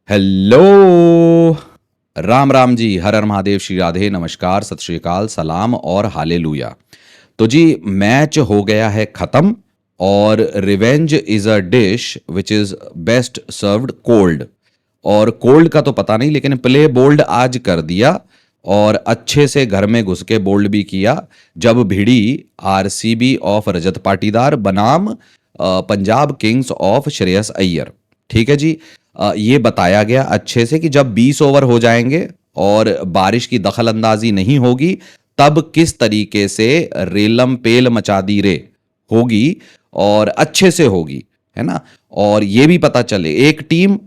Hello. Ram Ram ji, हर हर महादेव, श्री राधे, नमस्कार, सत श्री अकाल, सलाम और हालेलुया। तो जी, मैच हो गया है खत्म और revenge is a dish which is best served cold. और कोल्ड का तो पता नहीं, लेकिन प्ले बोल्ड आज कर दिया और अच्छे से घर में घुस के बोल्ड भी किया जब भिड़ी आरसीबी ऑफ रजत पाटीदार बनाम पंजाब किंग्स ऑफ श्रेयस अय्यर। ठीक है जी। ये बताया गया अच्छे से कि जब 20 ओवर हो जाएंगे और बारिश की दखल अंदाजी नहीं होगी, तब किस तरीके से रेलम पेल मचा दी रे होगी और अच्छे से होगी, है ना। और ये भी पता चले, एक टीम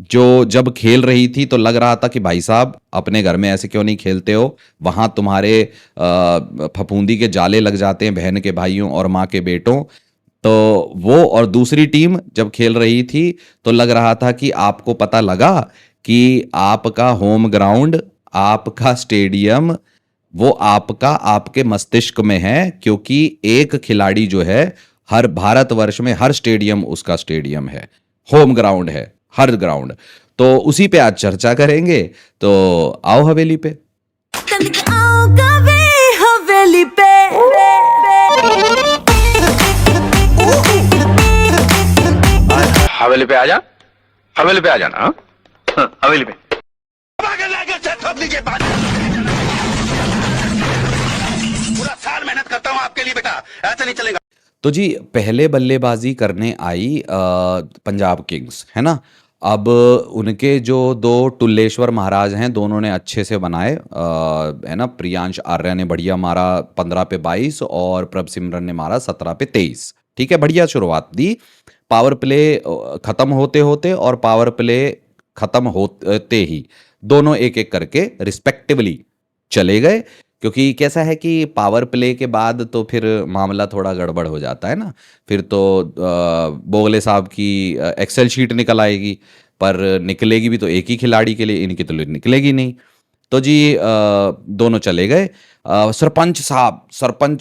जो जब खेल रही थी तो लग रहा था कि भाई साहब अपने घर में ऐसे क्यों नहीं खेलते हो, वहां तुम्हारे फफूंदी के जाले लग जाते हैं बहन के भाइयों और माँ के बेटों। तो वो और दूसरी टीम जब खेल रही थी तो लग रहा था कि आपको पता लगा कि आपका होम ग्राउंड, आपका स्टेडियम, वो आपका आपके मस्तिष्क में है, क्योंकि एक खिलाड़ी जो है हर भारतवर्ष में हर स्टेडियम उसका स्टेडियम है, होम ग्राउंड है हर ग्राउंड। तो उसी पे आज चर्चा करेंगे। तो आओ हवेली पे। तनिक आओ कभी हवेली पे। हवेली पे आ जा, हवेली पे आ जाना। हाँ, हवेली पे। पूरा साल मेहनत करता हूँ आपके लिए बेटा, ऐसा नहीं चलेगा। तो जी, पहले बल्लेबाजी करने आई पंजाब किंग्स, है ना। अब उनके जो दो टुल्लेश्वर महाराज हैं, दोनों ने अच्छे से बनाए, है ना। प्रियांश आर्या ने बढ़िया मारा 15 पे 22 और प्रभ सिमरन ने मारा 17 पे 23। ठीक है, बढ़िया शुरुआत दी। पावर प्ले खत्म होते होते और पावर प्ले खत्म होते ही दोनों एक एक करके रिस्पेक्टिवली चले गए, क्योंकि कैसा है कि पावर प्ले के बाद तो फिर मामला थोड़ा गड़बड़ हो जाता है ना। फिर तो बोगले साहब की एक्सेल शीट निकल आएगी, पर निकलेगी भी तो एक ही खिलाड़ी के लिए, इनकी तो निकलेगी नहीं। तो जी दोनों चले गए। सरपंच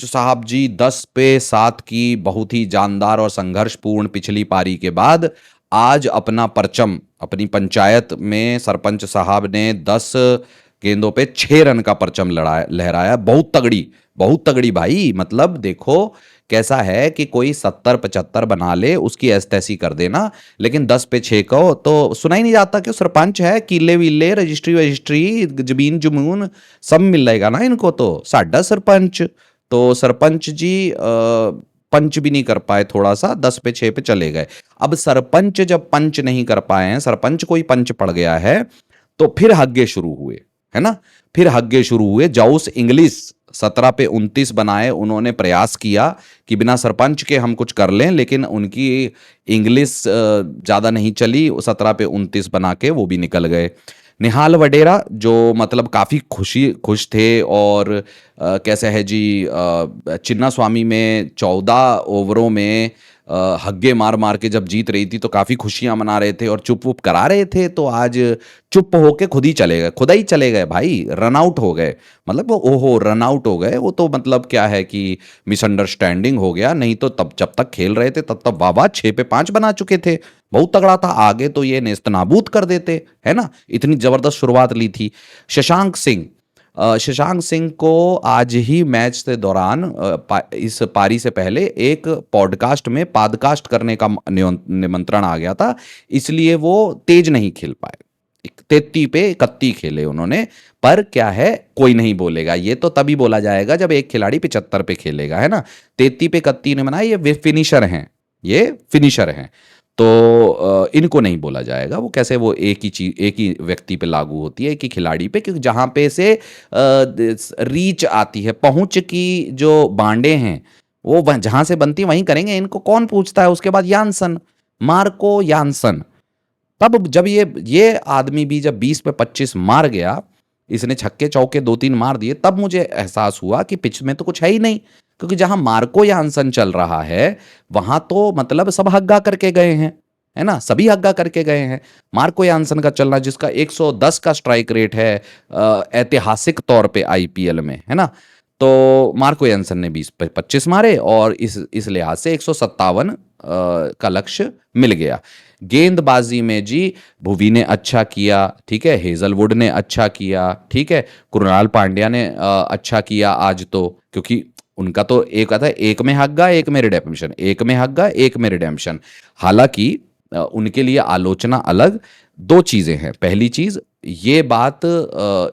साहब जी 10 पे 7 की बहुत ही जानदार और संघर्षपूर्ण पिछली पारी के बाद आज अपना परचम अपनी पंचायत में सरपंच साहब ने 10 गेंदों पे 6 रन का परचम लहराया। बहुत तगड़ी भाई। मतलब देखो कैसा है कि कोई 70-75 बना ले, उसकी ऐसी कर देना, लेकिन 10 पे 6 को तो सुना ही नहीं जाता कि सरपंच है। किले विले रजिस्ट्री जमीन जमून सब मिल रहेगा ना इनको। तो साडा सरपंच, तो सरपंच जी पंच भी नहीं कर पाए, थोड़ा सा 10 पे 6 पे चले गए। अब सरपंच जब पंच नहीं कर पाए हैं, सरपंच कोई पंच पड़ गया है, तो फिर हग्गे शुरू हुए, है ना। फिर हग्गे शुरू हुए। जाउस इंग्लिश 17 पे 29 बनाए, उन्होंने प्रयास किया कि बिना सरपंच के हम कुछ कर लें, लेकिन उनकी इंग्लिश ज़्यादा नहीं चली। 17 पे 29 बना के वो भी निकल गए। निहाल वडेरा जो मतलब काफ़ी खुश थे, और कैसे है जी, चिन्ना स्वामी में 14 ओवरों में हग्गे मार मार के जब जीत रही थी तो काफ़ी खुशियां मना रहे थे और चुप वुप करा रहे थे। तो आज चुप होके खुदा ही चले गए भाई, रन आउट हो गए। मतलब वो ओहो रन आउट हो गए, वो तो मतलब क्या है कि मिसअंडरस्टैंडिंग हो गया। नहीं तो तब जब तक खेल रहे थे तब तक वाह 6 पे 5 बना चुके थे, बहुत तगड़ा था। आगे तो ये नेस्त नाबूद कर देते, है ना। इतनी जबरदस्त शुरुआत ली थी। शशांक सिंह को आज ही मैच के दौरान इस पारी से पहले एक पॉडकास्ट में पॉडकास्ट करने का निमंत्रण आ गया था, इसलिए वो तेज नहीं खेल पाए। 33 पे 31 खेले उन्होंने। पर क्या है, कोई नहीं बोलेगा, ये तो तभी बोला जाएगा जब एक खिलाड़ी 75 पे खेलेगा, है ना। 33 पे 31 ने बनाया, ये फिनिशर हैं, ये फिनिशर हैं। तो इनको नहीं बोला जाएगा। वो कैसे, वो एक ही चीज एक ही व्यक्ति पे लागू होती है, एक ही खिलाड़ी पे, क्योंकि जहां पे से रीच आती है, पहुंच की जो बांडे हैं वो जहां से बनती है वहीं करेंगे। इनको कौन पूछता है। उसके बाद यानसन, मार्को यानसन, तब जब ये आदमी भी जब 20 पे 25 मार गया, इसने छक्के चौके 2-3 मार दिए, तब मुझे एहसास हुआ कि पिच में तो कुछ है ही नहीं। क्योंकि जहां मार्को यानसन चल रहा है वहां तो मतलब सब हग्गा करके गए हैं, है ना। सभी हग्गा करके गए हैं। मार्को यानसन का चलना, जिसका 110 का स्ट्राइक रेट है ऐतिहासिक तौर पे आईपीएल में, है ना। तो मार्को यानसन ने 20 पे 25 मारे और इस लिहाज से 157 का लक्ष्य मिल गया। गेंदबाजी में जी भुवी ने अच्छा किया, ठीक है, हेजलवुड ने अच्छा किया, ठीक है, कृणाल पांड्या ने अच्छा किया आज तो, क्योंकि उनका तो एक आता है, एक में हग्गा एक में रिडेम्पशन, एक में हग्गा एक में रिडेम्पशन। हालांकि उनके लिए आलोचना अलग। दो चीजें हैं। पहली चीज ये बात,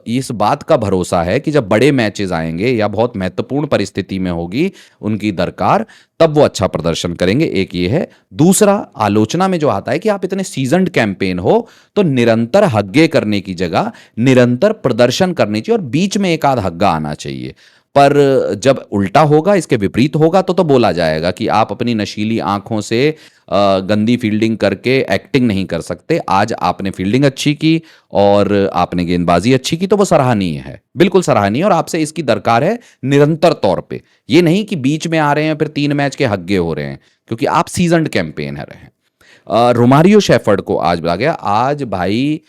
इस बात का भरोसा है कि जब बड़े मैचेस आएंगे या बहुत महत्वपूर्ण परिस्थिति में होगी उनकी दरकार, तब वो अच्छा प्रदर्शन करेंगे। एक ये है। दूसरा, आलोचना में जो आता है कि आप इतने सीजन्ड कैंपेन हो तो निरंतर हग्गे करने की जगह निरंतर प्रदर्शन करनी चाहिए और बीच में एक आध हग्गा आना चाहिए। पर जब उल्टा होगा, इसके विपरीत होगा, तो बोला जाएगा कि आप अपनी नशीली आंखों से गंदी फील्डिंग करके एक्टिंग नहीं कर सकते। आज आपने फील्डिंग अच्छी की और आपने गेंदबाजी अच्छी की, तो वो सराहनीय है, बिल्कुल सराहनीय, और आपसे इसकी दरकार है निरंतर तौर पे। ये नहीं कि बीच में आ रहे हैं फिर 3 मैच के हग्गे हो रहे हैं, क्योंकि आप सीजन्ड कैंपेन है रहे हैं। रोमारियो शेफर्ड को आज बोला गया। आज भाई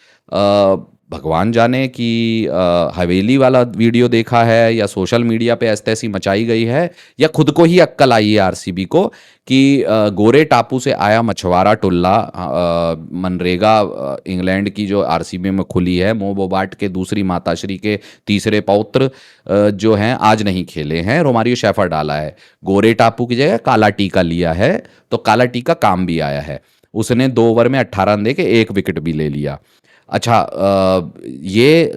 भगवान जाने कि हवेली वाला वीडियो देखा है या सोशल मीडिया पे ऐसी तैसी मचाई गई है या खुद को ही अक्कल आई है आरसीबी को कि गोरे टापू से आया मछुआरा टुल्ला, मनरेगा इंग्लैंड की जो आरसीबी में खुली है, मो बोबाट के दूसरी माताश्री के तीसरे पौत्र जो हैं आज नहीं खेले हैं। रोमारियो शेफर्ड डाला है, गोरे टापू की जगह काला टीका लिया है, तो काला टीका काम भी आया है। उसने 2 ओवर में 18 रन देके 1 विकेट भी ले लिया। अच्छा, ये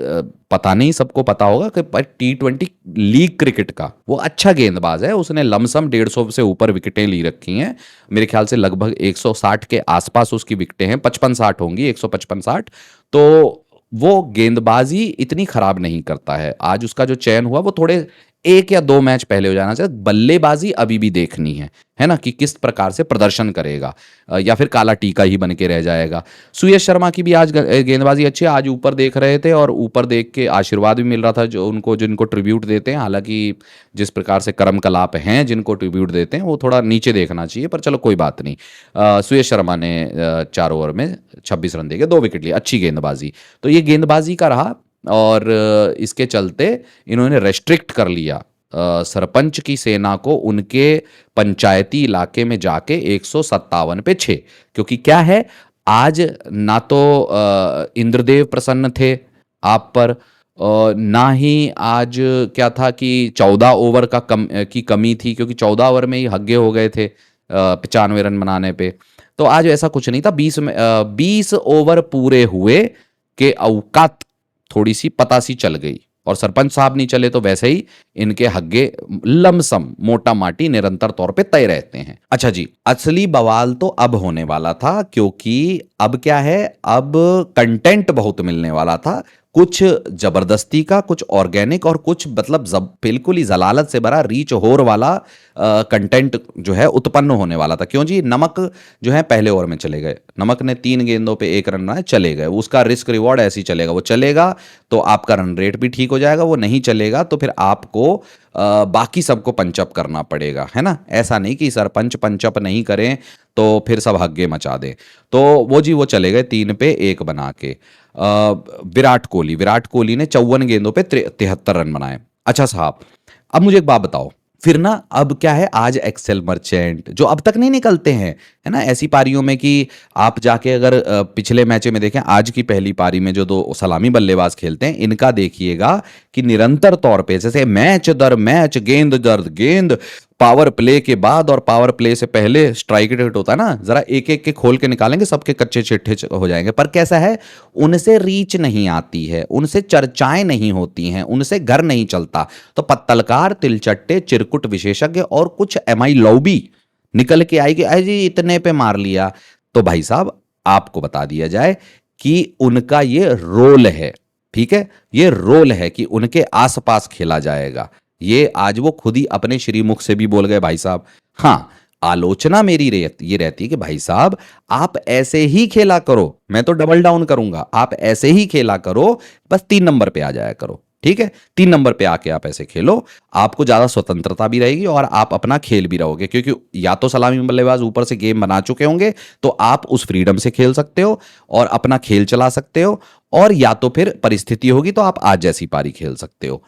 पता नहीं, सबको पता होगा कि T20 लीग क्रिकेट का वो अच्छा गेंदबाज है। उसने लमसम 150 से ऊपर विकेटें ली रखी हैं। मेरे ख्याल से लगभग 160 के आसपास उसकी विकेटें हैं, 55-60 होंगी, 155-60। तो वो गेंदबाजी इतनी खराब नहीं करता है। आज उसका जो चयन हुआ वो थोड़े 1 या 2 मैच पहले हो जाना चाहिए। बल्लेबाजी अभी भी देखनी है ना, कि किस प्रकार से प्रदर्शन करेगा, या फिर काला टीका ही बन के रह जाएगा। सुयश शर्मा की भी आज गेंदबाजी अच्छी है। आज ऊपर देख रहे थे और ऊपर देख के आशीर्वाद भी मिल रहा था जो उनको, जिनको ट्रिब्यूट देते हैं। हालांकि जिस प्रकार से करम कलाप हैं जिनको ट्रिब्यूट देते हैं, वो थोड़ा नीचे देखना चाहिए, पर चलो कोई बात नहीं। सुयश शर्मा ने 4 ओवर में 26 रन देके 2 विकेट लिए, अच्छी गेंदबाजी। तो ये गेंदबाजी का रहा, और इसके चलते इन्होंने रेस्ट्रिक्ट कर लिया सरपंच की सेना को उनके पंचायती इलाके में जाके 157 पे 6। क्योंकि क्या है, आज ना तो इंद्रदेव प्रसन्न थे आप पर, ना ही आज क्या था कि 14 ओवर की कमी थी, क्योंकि 14 ओवर में ही हग्गे हो गए थे 95 रन बनाने पे। तो आज ऐसा कुछ नहीं था। 20 ओवर पूरे हुए के औकात थोड़ी सी पता सी चल गई, और सरपंच साहब नहीं चले तो वैसे ही इनके हग्गे लमसम मोटा माटी निरंतर तौर पे तय रहते हैं। अच्छा जी, असली बवाल तो अब होने वाला था, क्योंकि अब क्या है, अब कंटेंट बहुत मिलने वाला था। कुछ जबरदस्ती का, कुछ ऑर्गेनिक, और कुछ मतलब बिल्कुल ही जलालत से भरा रीच होर वाला कंटेंट जो है उत्पन्न होने वाला था। क्यों जी, नमक जो है पहले ओवर में चले गए, नमक ने 3 गेंदों पे 1 रन बनाए, चले गए। उसका रिस्क रिवॉर्ड ऐसे ही चलेगा, वो चलेगा तो आपका रन रेट भी ठीक हो जाएगा, वो नहीं चलेगा तो फिर आपको बाकी सबको पंचअप करना पड़ेगा, है ना। ऐसा नहीं कि सरपंच पंचअप नहीं करें तो फिर सब हग्गे मचा दें। तो वो जी वो चले गए 3 पे 1 बना के। विराट कोहली ने 54 गेंदों पे 73 रन बनाए। अच्छा साहब, अब मुझे एक बात बताओ, फिर ना अब क्या है, आज एक्सेल मर्चेंट जो अब तक नहीं निकलते हैं, है ना, ऐसी पारियों में कि आप जाके अगर पिछले मैच में देखें, आज की पहली पारी में जो 2 सलामी बल्लेबाज खेलते हैं, इनका देखिएगा कि निरंतर तौर पे जैसे मैच दर मैच, गेंद दर गेंद, पावर प्ले के बाद और पावर प्ले से पहले स्ट्राइक रेट होता है ना, जरा एक एक के खोल के निकालेंगे, सबके कच्चे चिट्ठे हो जाएंगे। पर कैसा है, उनसे रीच नहीं आती है, उनसे चर्चाएं नहीं होती हैं, उनसे घर नहीं चलता। तो पत्तलकार, तिलचट्टे, चिरकुट विशेषज्ञ और कुछ एमआई लौबी निकल के आएगी, अरे जी इतने पे मार लिया। तो भाई साहब, आपको बता दिया जाए कि उनका ये रोल है, ठीक है, ये रोल है कि उनके आसपास खेला जाएगा। ये आज वो खुद ही अपने श्रीमुख से भी बोल गए भाई साहब। हाँ, आलोचना मेरी ये रहती है कि भाई साहब आप ऐसे ही खेला करो, मैं तो डबल डाउन करूंगा, आप ऐसे ही खेला करो, बस 3 नंबर पे आ जाया करो, ठीक है। 3 नंबर पे आके आप ऐसे खेलो, आपको ज्यादा स्वतंत्रता भी रहेगी और आप अपना खेल भी रहोगे, क्योंकि या तो सलामी बल्लेबाज ऊपर से गेम बना चुके होंगे तो आप उस फ्रीडम से खेल सकते हो और अपना खेल चला सकते हो, और या तो फिर परिस्थिति होगी तो आप आज जैसी पारी खेल सकते हो।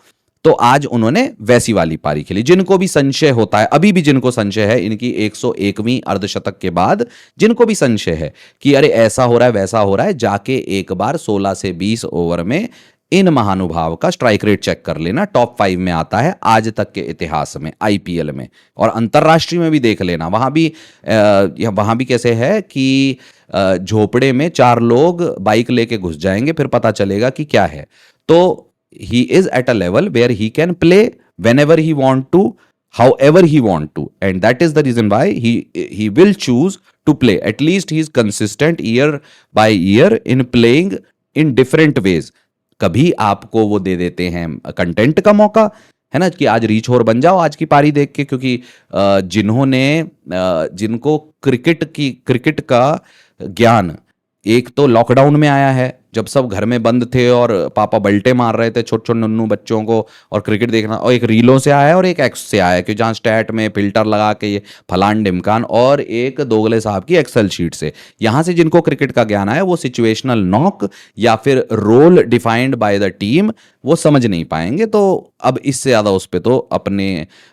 तो आज उन्होंने वैसी वाली पारी खेली। जिनको भी संशय होता है, अभी भी जिनको संशय है इनकी 101वीं अर्धशतक के बाद, जिनको भी संशय है कि अरे ऐसा हो रहा है वैसा हो रहा है, जाके एक बार 16 से 20 ओवर में इन महानुभाव का स्ट्राइक रेट चेक कर लेना। टॉप 5 में आता है आज तक के इतिहास में, आईपीएल में, और अंतर्राष्ट्रीय में भी देख लेना। वहां भी कैसे है कि झोपड़े में 4 लोग बाइक लेके घुस जाएंगे, फिर पता चलेगा कि क्या है। तो he is at a level where he can play whenever he want to, however he want to, and that is the reason why he will choose to play. At least he is consistent year by year in playing in different ways. कभी आपको वो दे देते हैं content का मौका, है ना, कि आज रीच होर बन जाओ आज की पारी देख के, क्योंकि जिनको क्रिकेट का ज्ञान एक तो लॉकडाउन में आया है, जब सब घर में बंद थे और पापा बल्टे मार रहे थे छोटे छोटे नन्नू बच्चों को, और क्रिकेट देखना, और एक रीलों से आया है और एक एक्स से आया है कि जहाँ स्टैट में फिल्टर लगा के ये फलान ढिमकान, और एक दोगले साहब की एक्सेल शीट से। यहाँ से जिनको क्रिकेट का ज्ञान आया वो सिचुएशनल नॉक या फिर role defined by the team वो समझ नहीं पाएंगे। तो अब इससे ज़्यादा उस पर तो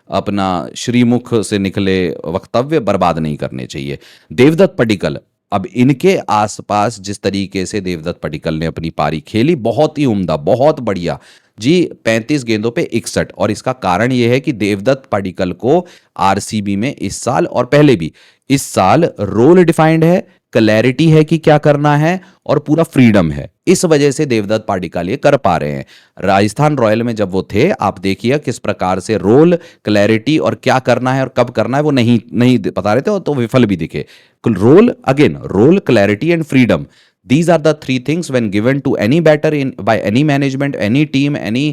अपना श्रीमुख से निकले वक्तव्य बर्बाद नहीं करने चाहिए। देवदत्त पडिक्कल, अब इनके आसपास जिस तरीके से देवदत्त पडिक्कल ने अपनी पारी खेली, बहुत ही उम्दा, बहुत बढ़िया जी। 35 गेंदों पे 61, और इसका कारण यह है कि देवदत्त पडिक्कल को आरसीबी में इस साल और पहले भी इस साल रोल डिफाइंड है, क्लैरिटी है कि क्या करना है, और पूरा फ्रीडम है। इस वजह से देवदत्त पडिक्कल ये कर पा रहे हैं। राजस्थान रॉयल में जब वो थे, आप देखिए किस प्रकार से रोल, क्लैरिटी और क्या करना है और कब करना है वो नहीं बता रहे थे, तो विफल भी दिखे। Role, clarity and freedom, these are the 3 things when given to any batter by any management, any team, any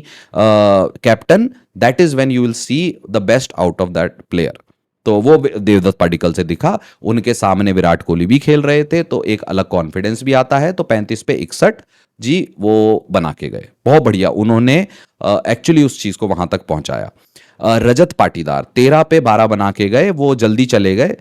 captain, that is when you will see the best out of that player. तो वो देवदत्त पडिक्कल से दिखा। उनके सामने विराट कोहली भी खेल रहे थे, तो एक अलग कॉन्फिडेंस भी आता है। तो 35 पे 61 जी वो बना के गए, बहुत बढ़िया उन्होंने एक्चुअली उस चीज को वहां तक पहुंचाया। रजत पाटीदार 13 पे 12 बना के गए, वो जल्दी चले गए।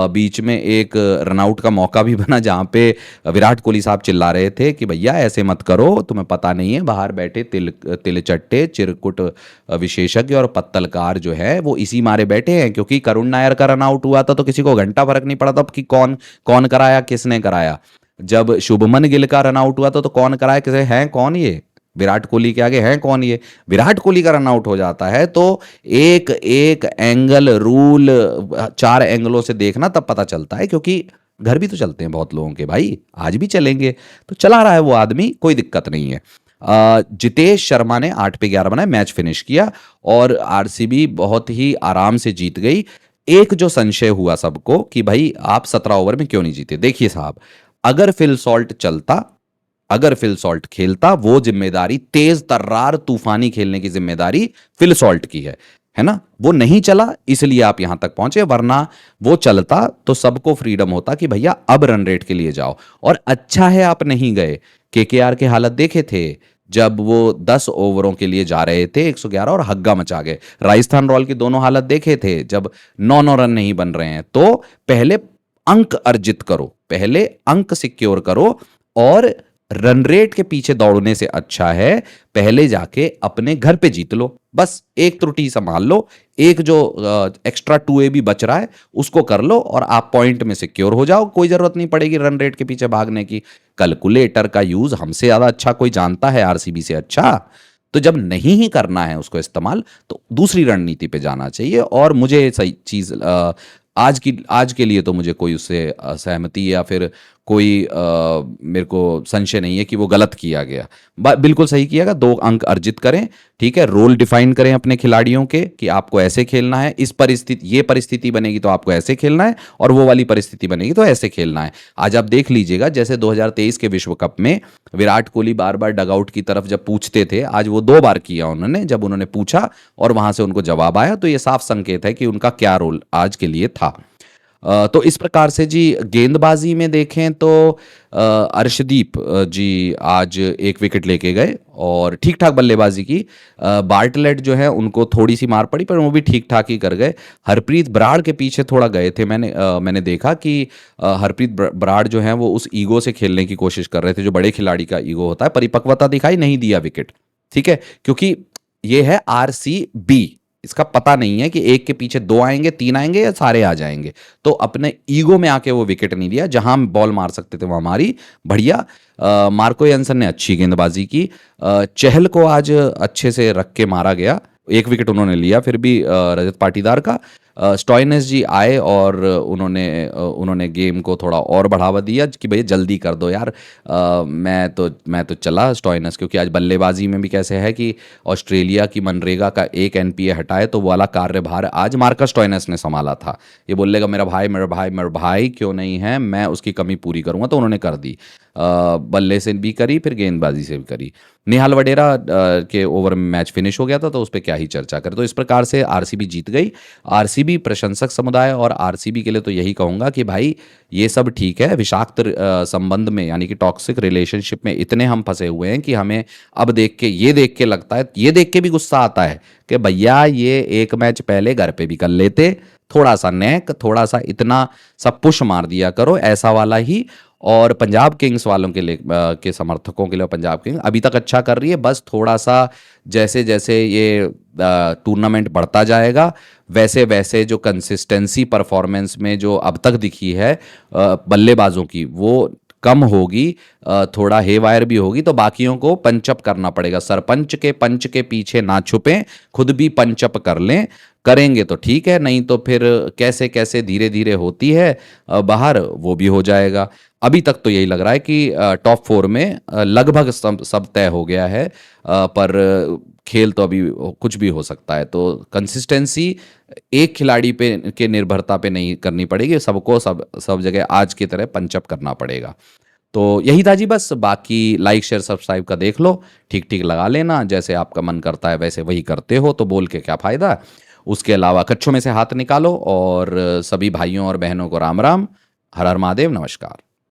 बीच में एक रनआउट का मौका भी बना, जहां पे विराट कोहली साहब चिल्ला रहे थे कि भैया ऐसे मत करो, तुम्हें पता नहीं है बाहर बैठे तिलचट्टे, चिरकुट विशेषज्ञ और पत्तलकार जो है वो इसी मारे बैठे हैं, क्योंकि करुण नायर का रनआउट हुआ था तो किसी को घंटा फर्क नहीं पड़ा था कि कौन कराया, किसने कराया। जब शुभमन गिल का रनआउट हुआ था तो कौन कराया, किसे हैं, कौन ये विराट कोहली के आगे हैं कौन ये। विराट कोहली का रनआउट हो जाता है तो एक एंगल रूल 4 एंगलों से देखना तब पता चलता है, क्योंकि घर भी तो चलते हैं बहुत लोगों के भाई, आज भी चलेंगे। तो चला रहा है वो आदमी, कोई दिक्कत नहीं है। जितेश शर्मा ने 8 पे 11 बनाए, मैच फिनिश किया और आरसीबी बहुत ही आराम से जीत गई। एक जो संशय हुआ सबको कि भाई आप 17 ओवर में क्यों नहीं जीते, देखिए साहब, अगर फिल सॉल्ट चलता, अगर फिल सॉल्ट खेलता, वो जिम्मेदारी, तेज तर्रार तूफानी खेलने की जिम्मेदारी फिल सॉल्ट की है ना। वो नहीं चला इसलिए आप यहां तक पहुंचे, वरना वो चलता तो सबको फ्रीडम होता कि भैया अब रन रेट के लिए जाओ। और अच्छा है आप नहीं गए। केकेआर के हालत देखे थे जब वो 10 ओवरों के लिए जा रहे थे, 111 और हग्गा मचा गए। राजस्थान रॉयल की दोनों हालत देखे थे जब 9 रन नहीं बन रहे हैं। तो पहले अंक अर्जित करो, पहले अंक सिक्योर करो, और रन रेट के पीछे दौड़ने से अच्छा है पहले जाके अपने घर पे जीत लो। बस एक त्रुटि संभाल लो, एक जो एक्स्ट्रा 2A भी बच रहा है उसको कर लो और आप पॉइंट में सिक्योर हो जाओ। कोई जरूरत नहीं पड़ेगी रन रेट के पीछे भागने की। कैलकुलेटर का यूज हमसे ज्यादा अच्छा कोई जानता है, आरसीबी से अच्छा। तो जब नहीं ही करना है उसको इस्तेमाल, तो दूसरी रणनीति पे जाना चाहिए। और मुझे सही चीज आज के लिए तो मुझे कोई उससे सहमति या फिर कोई मेरे को संशय नहीं है कि वो गलत किया गया। बिल्कुल सही किया गया। 2 अंक अर्जित करें, ठीक है, रोल डिफाइन करें अपने खिलाड़ियों के कि आपको ऐसे खेलना है, इस परिस्थिति, ये परिस्थिति बनेगी तो आपको ऐसे खेलना है, और वो वाली परिस्थिति बनेगी तो ऐसे खेलना है। आज आप देख लीजिएगा, जैसे 2023 के विश्व कप में विराट कोहली बार बार डगआउट की तरफ जब पूछते थे, आज वो 2 बार किया उन्होंने। जब उन्होंने पूछा और वहां से उनको जवाब आया, तो ये साफ संकेत है कि उनका क्या रोल आज के लिए था। तो इस प्रकार से जी गेंदबाजी में देखें तो अर्शदीप जी आज 1 विकेट लेके गए और ठीक ठाक बल्लेबाजी की। बार्टलेट जो है उनको थोड़ी सी मार पड़ी, पर वो भी ठीक ठाक ही कर गए। हरप्रीत बराड़ के पीछे थोड़ा गए थे। मैंने देखा कि हरप्रीत बराड़ जो है वो उस ईगो से खेलने की कोशिश कर रहे थे जो बड़े खिलाड़ी का ईगो होता है। परिपक्वता दिखाई नहीं दिया विकेट, ठीक है, क्योंकि ये है RCB। इसका पता नहीं है कि एक के पीछे 2 आएंगे, 3 आएंगे या सारे आ जाएंगे। तो अपने ईगो में आके वो विकेट नहीं लिया, जहां हम बॉल मार सकते थे वहां मारी, बढ़िया। मार्को यानसन ने अच्छी गेंदबाजी की। चहल को आज अच्छे से रख के मारा गया, 1 विकेट उन्होंने लिया फिर भी रजत पाटीदार का। स्टॉइनिस जी आए और उन्होंने गेम को थोड़ा और बढ़ावा दिया कि भैया जल्दी कर दो यार। मैं तो चला स्टॉइनिस, क्योंकि आज बल्लेबाजी में भी कैसे है कि ऑस्ट्रेलिया की मनरेगा का 1 NPA हटाए तो वो वाला कार्यभार आज मार्कस स्टॉइनिस ने संभाला था। ये बोलेगा मेरा भाई मेरा भाई मेरा भाई क्यों नहीं है, मैं उसकी कमी पूरी करूंगा, तो उन्होंने कर दी। बल्ले से भी करी, फिर गेंदबाजी से भी करी। निहाल वडेरा के ओवर में मैच फिनिश हो गया था, तो उस पर क्या ही चर्चा करें। तो इस प्रकार से RCB जीत गई। RCB प्रशंसक समुदाय और RCB के लिए तो यही कहूंगा कि भाई ये सब ठीक है, विषाक्त संबंध में यानी कि टॉक्सिक रिलेशनशिप में इतने हम फंसे हुए हैं कि हमें अब देख के लगता है, ये देख के भी गुस्सा आता है कि भैया ये 1 मैच पहले घर पे भी कर लेते, थोड़ा सा नेक, थोड़ा सा इतना सब पुश मार दिया करो, ऐसा वाला ही। और पंजाब किंग्स वालों के लिए के समर्थकों के लिए पंजाब किंग्स अभी तक अच्छा कर रही है, बस थोड़ा सा जैसे जैसे ये टूर्नामेंट बढ़ता जाएगा वैसे वैसे जो कंसिस्टेंसी परफॉर्मेंस में जो अब तक दिखी है बल्लेबाजों की, वो कम होगी, थोड़ा हेवायर भी होगी। तो बाकियों को पंचअप करना पड़ेगा। सरपंच के पंच के पीछे ना छुपें, खुद भी पंचअप कर लें। करेंगे तो ठीक है, नहीं तो फिर कैसे कैसे धीरे धीरे होती है बाहर, वो भी हो जाएगा। अभी तक तो यही लग रहा है कि टॉप 4 में लगभग सब तय हो गया है, पर खेल तो अभी कुछ भी हो सकता है। तो कंसिस्टेंसी एक खिलाड़ी पे के निर्भरता पे नहीं करनी पड़ेगी, सबको सब जगह आज की तरह पंचअप करना पड़ेगा। तो यही था जी, बस। बाकी लाइक शेयर सब्सक्राइब का देख लो, ठीक ठीक लगा लेना, जैसे आपका मन करता है वैसे वही करते हो, तो बोल के क्या फ़ायदा। उसके अलावा कच्छों में से हाथ निकालो और सभी भाइयों और बहनों को राम राम, हर हर महादेव, नमस्कार।